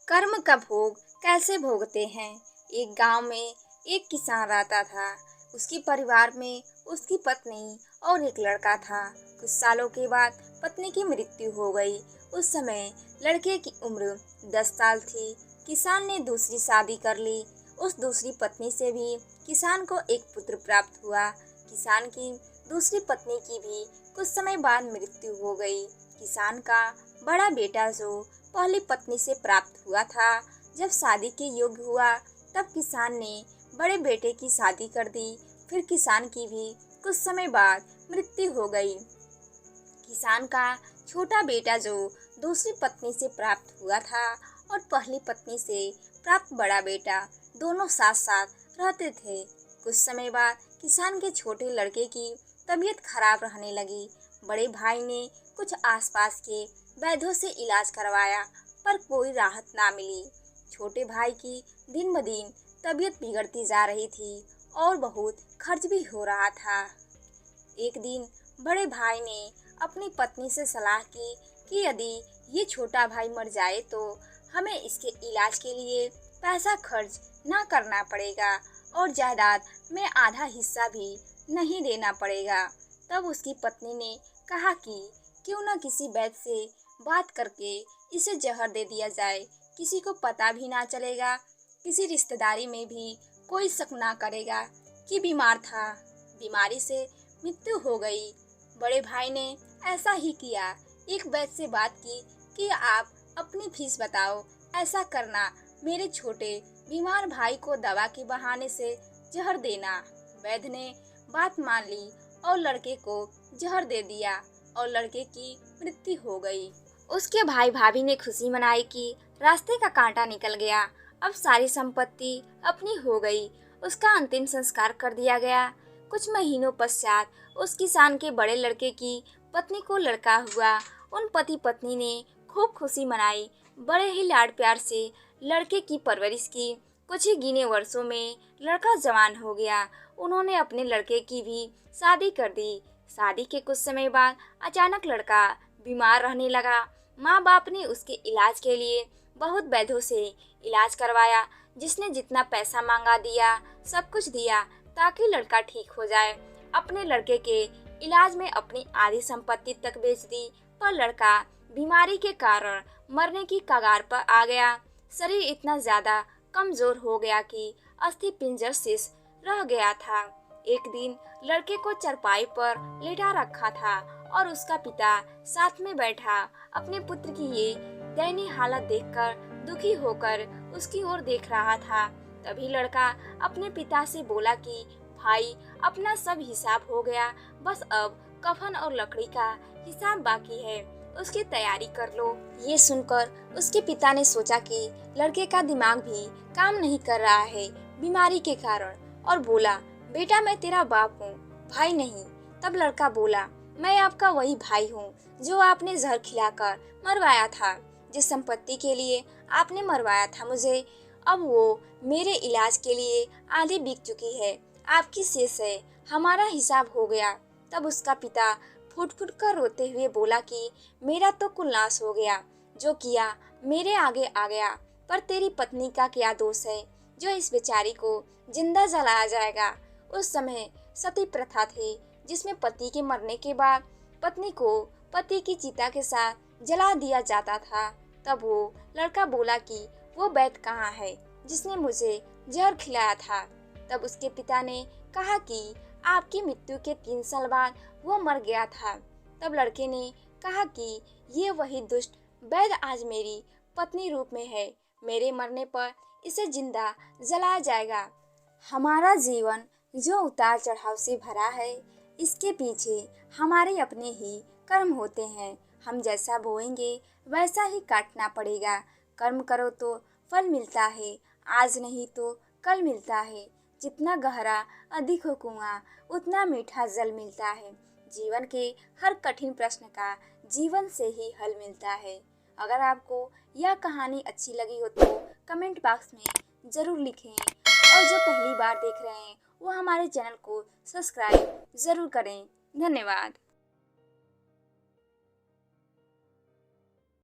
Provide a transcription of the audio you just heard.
कर्म का भोग कैसे भोगते हैं। एक गांव में एक किसान रहता था। उसके परिवार में उसकी पत्नी और एक लड़का था। कुछ सालों के बाद पत्नी की मृत्यु हो गई। उस समय लड़के की उम्र 10 साल थी। किसान ने दूसरी शादी कर ली। उस दूसरी पत्नी से भी किसान को एक पुत्र प्राप्त हुआ। किसान की दूसरी पत्नी की भी कुछ समय बाद मृत्यु हो गई। किसान का बड़ा बेटा जो पहली पत्नी से प्राप्त हुआ था, जब शादी के योग्य हुआ तब किसान ने बड़े बेटे की शादी कर दी। फिर किसान की भी कुछ समय बाद मृत्यु हो गई। किसान का छोटा बेटा जो दूसरी पत्नी से प्राप्त हुआ था और पहली पत्नी से प्राप्त बड़ा बेटा दोनों साथ साथ रहते थे। कुछ समय बाद किसान के छोटे लड़के की तबीयत खराब रहने लगी। बड़े भाई ने कुछ आसपास के वैद्यों से इलाज करवाया, पर कोई राहत ना मिली। छोटे भाई की दिन ब दिन तबीयत बिगड़ती जा रही थी और बहुत खर्च भी हो रहा था। एक दिन बड़े भाई ने अपनी पत्नी से सलाह की कि यदि ये छोटा भाई मर जाए तो हमें इसके इलाज के लिए पैसा खर्च ना करना पड़ेगा और जायदाद में आधा हिस्सा भी नहीं देना पड़ेगा। तब उसकी पत्नी ने कहा कि क्यों न किसी वैद्य से बात करके इसे जहर दे दिया जाए। किसी को पता भी ना चलेगा, किसी रिश्तेदारी में भी कोई शक ना करेगा कि बीमार था। बीमारी से मृत्यु हो गई। बड़े भाई ने ऐसा ही किया। एक वैद्य से बात की कि आप अपनी फीस बताओ, ऐसा करना, मेरे छोटे बीमार भाई को दवा के बहाने से जहर देना। वैद्य ने बात मान ली और लड़के को जहर दे दिया और लड़के की मृत्यु हो गई। उसके भाई भाभी ने खुशी मनाई कि रास्ते का कांटा निकल गया। अब सारी संपत्ति अपनी हो गई। उसका अंतिम संस्कार कर दिया गया। कुछ महीनों पश्चात उस किसान के बड़े लड़के की पत्नी को लड़का हुआ। उन पति पत्नी ने खूब खुशी मनाई। बड़े ही लाड प्यार से लड़के की परवरिश की। कुछ ही गिने वर्षों में लड़का जवान हो गया। उन्होंने अपने लड़के की भी शादी कर दी। शादी के कुछ समय बाद अचानक लड़का बीमार रहने लगा। माँ बाप ने उसके इलाज के लिए बहुत वैद्यों से इलाज करवाया। जिसने जितना पैसा मांगा दिया, सब कुछ दिया ताकि लड़का ठीक हो जाए। अपने लड़के के इलाज में अपनी आधी संपत्ति तक बेच दी, पर लड़का बीमारी के कारण मरने की कगार पर आ गया। शरीर इतना ज्यादा कमजोर हो गया कि अस्थि पिंजर शेष रह गया था। एक दिन लड़के को चरपाई पर लेटा रखा था और उसका पिता साथ में बैठा अपने पुत्र की ये दयनीय हालत देखकर दुखी होकर उसकी ओर देख रहा था। तभी लड़का अपने पिता से बोला कि भाई, अपना सब हिसाब हो गया, बस अब कफन और लकड़ी का हिसाब बाकी है, उसकी तैयारी कर लो। ये सुनकर उसके पिता ने सोचा कि लड़के का दिमाग भी काम नहीं कर रहा है बीमारी के कारण, और बोला, बेटा मैं तेरा बाप हूँ, भाई नहीं। तब लड़का बोला, मैं आपका वही भाई हूँ जो आपने जहर खिलाकर मरवाया था, जिस संपत्ति के लिए आपने मरवाया था मुझे, अब वो मेरे इलाज के लिए आधी बिक चुकी है, आपकी शेष है, हमारा हिसाब हो गया। तब उसका पिता फुट फुट कर रोते हुए बोला कि मेरा तो कुल नाश हो गया, जो किया मेरे आगे आ गया, पर तेरी पत्नी का क्या दोष है जो इस बेचारी को जिंदा जलाया जाएगा। उस समय सती प्रथा थी, जिसमें पति के मरने के बाद पत्नी को पति की चिता के साथ जला दिया जाता था। तब वो लड़का बोला कि वो वैद्य कहाँ है जिसने मुझे जहर खिलाया था। तब उसके पिता ने कहा कि आपकी मृत्यु के 3 साल बाद वो मर गया था। तब लड़के ने कहा कि ये वही दुष्ट वैद्य आज मेरी पत्नी रूप में है, मेरे मरने पर इसे जिंदा जलाया जाएगा। हमारा जीवन जो उतार चढ़ाव से भरा है, इसके पीछे हमारे अपने ही कर्म होते हैं। हम जैसा बोएंगे वैसा ही काटना पड़ेगा। कर्म करो तो फल मिलता है, आज नहीं तो कल मिलता है। जितना गहरा अधिक हो कुआं, उतना मीठा जल मिलता है। जीवन के हर कठिन प्रश्न का जीवन से ही हल मिलता है। अगर आपको यह कहानी अच्छी लगी हो तो कमेंट बॉक्स में ज़रूर लिखें, और जो पहली बार देख रहे हैं वो हमारे चैनल को सब्सक्राइब ज़रूर करें। धन्यवाद।